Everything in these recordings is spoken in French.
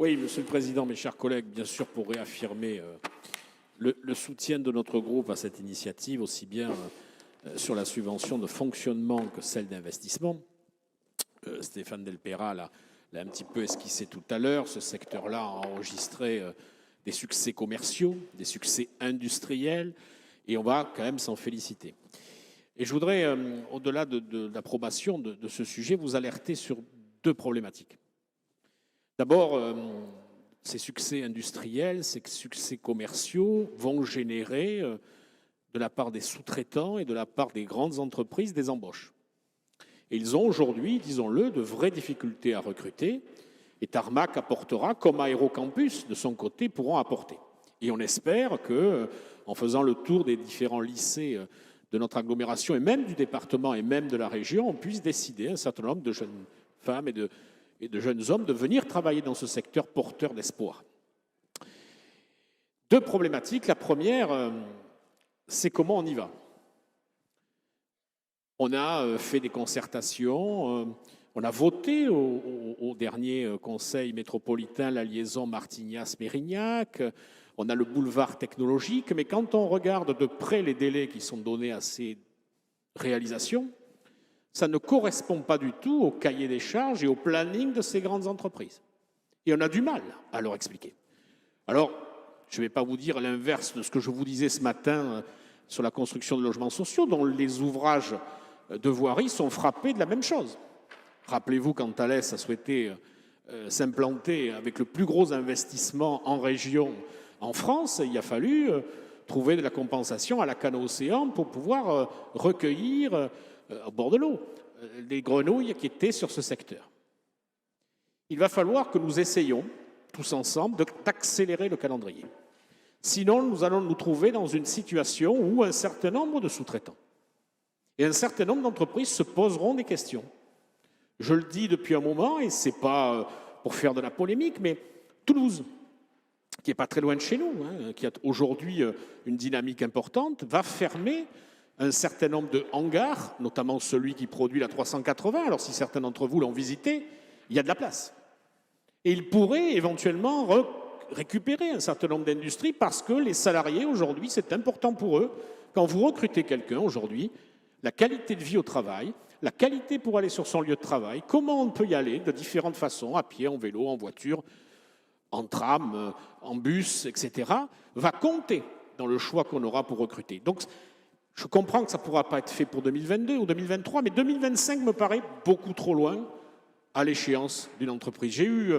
Oui, Monsieur le Président, mes chers collègues, bien sûr, pour réaffirmer le soutien de notre groupe à cette initiative, aussi bien sur la subvention de fonctionnement que celle d'investissement. Stéphane Del Pera l'a un petit peu esquissé tout à l'heure. Ce secteur-là a enregistré des succès commerciaux, des succès industriels, et on va quand même s'en féliciter. Et je voudrais, au-delà de l'approbation de ce sujet, vous alerter sur deux problématiques. D'abord, ces succès industriels, ces succès commerciaux vont générer, de la part des sous-traitants et de la part des grandes entreprises, des embauches. Et ils ont aujourd'hui, disons-le, de vraies difficultés à recruter. Et Tarmac apportera, comme Aérocampus, de son côté, pourront apporter. Et on espère qu'en faisant le tour des différents lycées de notre agglomération, et même du département, et même de la région, on puisse décider, un certain nombre de jeunes femmes et de jeunes hommes, de venir travailler dans ce secteur porteur d'espoir. Deux problématiques. La première, c'est comment on y va. On a fait des concertations, on a voté au dernier conseil métropolitain la liaison Martignas-Mérignac, on a le boulevard technologique, mais quand on regarde de près les délais qui sont donnés à ces réalisations, ça ne correspond pas du tout au cahier des charges et au planning de ces grandes entreprises. Et on a du mal à leur expliquer. Alors, je ne vais pas vous dire l'inverse de ce que je vous disais ce matin sur la construction de logements sociaux, dont les ouvrages de voirie sont frappés de la même chose. Rappelez-vous quand Thalès a souhaité s'implanter avec le plus gros investissement en région en France, il a fallu trouver de la compensation à la Cano Océan pour pouvoir recueillir au bord de l'eau des grenouilles qui étaient sur ce secteur. Il va falloir que nous essayions tous ensemble d'accélérer le calendrier. Sinon, nous allons nous trouver dans une situation où un certain nombre de sous-traitants et un certain nombre d'entreprises se poseront des questions. Je le dis depuis un moment, et ce n'est pas pour faire de la polémique, mais Toulouse, qui n'est pas très loin de chez nous, qui a aujourd'hui une dynamique importante, va fermer un certain nombre de hangars, notamment celui qui produit la 380. Alors si certains d'entre vous l'ont visité, il y a de la place. Et il pourrait éventuellement récupérer un certain nombre d'industries parce que les salariés, aujourd'hui, c'est important pour eux. Quand vous recrutez quelqu'un aujourd'hui, la qualité de vie au travail, la qualité pour aller sur son lieu de travail, comment on peut y aller de différentes façons, à pied, en vélo, en voiture, en tram, en bus, etc., va compter dans le choix qu'on aura pour recruter. Donc, je comprends que ça ne pourra pas être fait pour 2022 ou 2023, mais 2025 me paraît beaucoup trop loin à l'échéance d'une entreprise. J'ai eu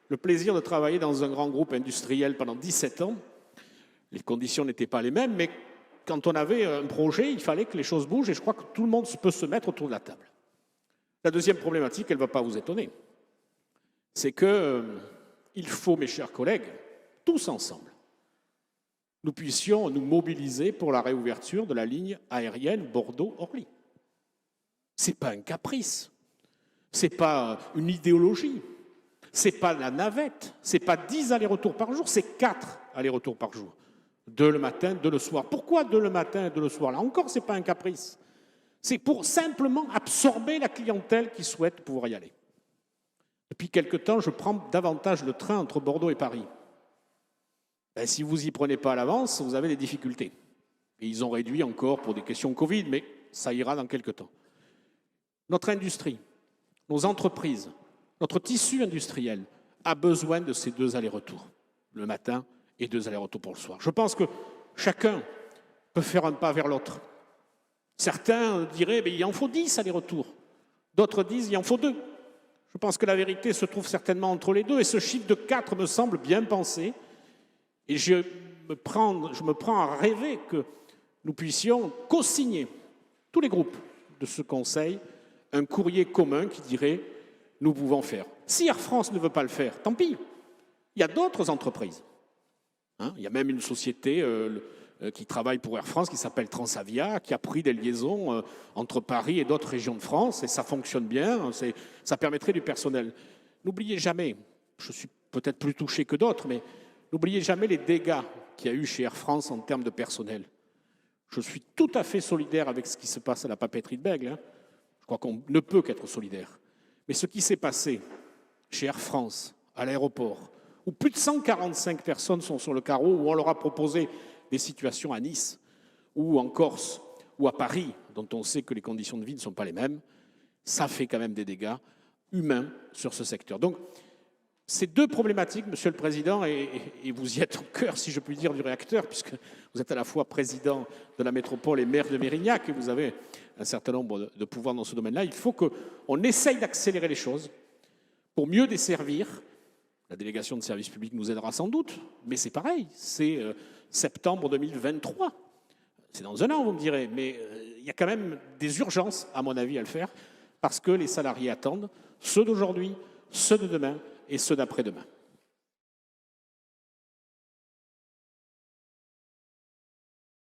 le plaisir de travailler dans un grand groupe industriel pendant 17 ans. Les conditions n'étaient pas les mêmes, mais quand on avait un projet, il fallait que les choses bougent et je crois que tout le monde peut se mettre autour de la table. La deuxième problématique, elle ne va pas vous étonner, c'est qu'il faut, mes chers collègues, tous ensemble, nous puissions nous mobiliser pour la réouverture de la ligne aérienne Bordeaux-Orly. Ce n'est pas un caprice, ce n'est pas une idéologie, ce n'est pas la navette, ce n'est pas 10 allers-retours par jour, c'est 4 allers-retours par jour. 2 le matin, 2 le soir. Pourquoi 2 le matin et 2 le soir? Là encore, ce n'est pas un caprice. C'est pour simplement absorber la clientèle qui souhaite pouvoir y aller. Depuis quelque temps, je prends davantage le train entre Bordeaux et Paris. Ben, si vous n'y prenez pas à l'avance, vous avez des difficultés. Et ils ont réduit encore pour des questions Covid, mais ça ira dans quelque temps. Notre industrie, nos entreprises, notre tissu industriel a besoin de ces 2 allers-retours, le matin et 2 allers-retours pour le soir. Je pense que chacun peut faire un pas vers l'autre. Certains diraient il en faut 10 allers-retours. D'autres disent il en faut 2. Je pense que la vérité se trouve certainement entre les deux et ce chiffre de 4 me semble bien pensé. Et je me prends à rêver que nous puissions co-signer, tous les groupes de ce Conseil, un courrier commun qui dirait « nous pouvons faire ». Si Air France ne veut pas le faire, tant pis. Il y a d'autres entreprises. Il y a même une société qui travaille pour Air France qui s'appelle Transavia, qui a pris des liaisons entre Paris et d'autres régions de France, et ça fonctionne bien, ça permettrait du personnel. N'oubliez jamais, je suis peut-être plus touché que d'autres, mais n'oubliez jamais les dégâts qu'il y a eu chez Air France en termes de personnel. Je suis tout à fait solidaire avec ce qui se passe à la papeterie de Bègle. Je crois qu'on ne peut qu'être solidaire. Mais ce qui s'est passé chez Air France, à l'aéroport, où plus de 145 personnes sont sur le carreau, où on leur a proposé des situations à Nice, ou en Corse, ou à Paris, dont on sait que les conditions de vie ne sont pas les mêmes, ça fait quand même des dégâts humains sur ce secteur. Donc, ces deux problématiques, Monsieur le Président, et vous y êtes au cœur, si je puis dire, du réacteur, puisque vous êtes à la fois président de la métropole et maire de Mérignac, et vous avez un certain nombre de pouvoirs dans ce domaine-là. Il faut qu'on essaye d'accélérer les choses pour mieux desservir. La délégation de service public nous aidera sans doute, mais c'est pareil, c'est septembre 2023. C'est dans un an, vous me direz, mais il y a quand même des urgences, à mon avis, à le faire, parce que les salariés attendent, ceux d'aujourd'hui, ceux de demain, et ceux d'après-demain.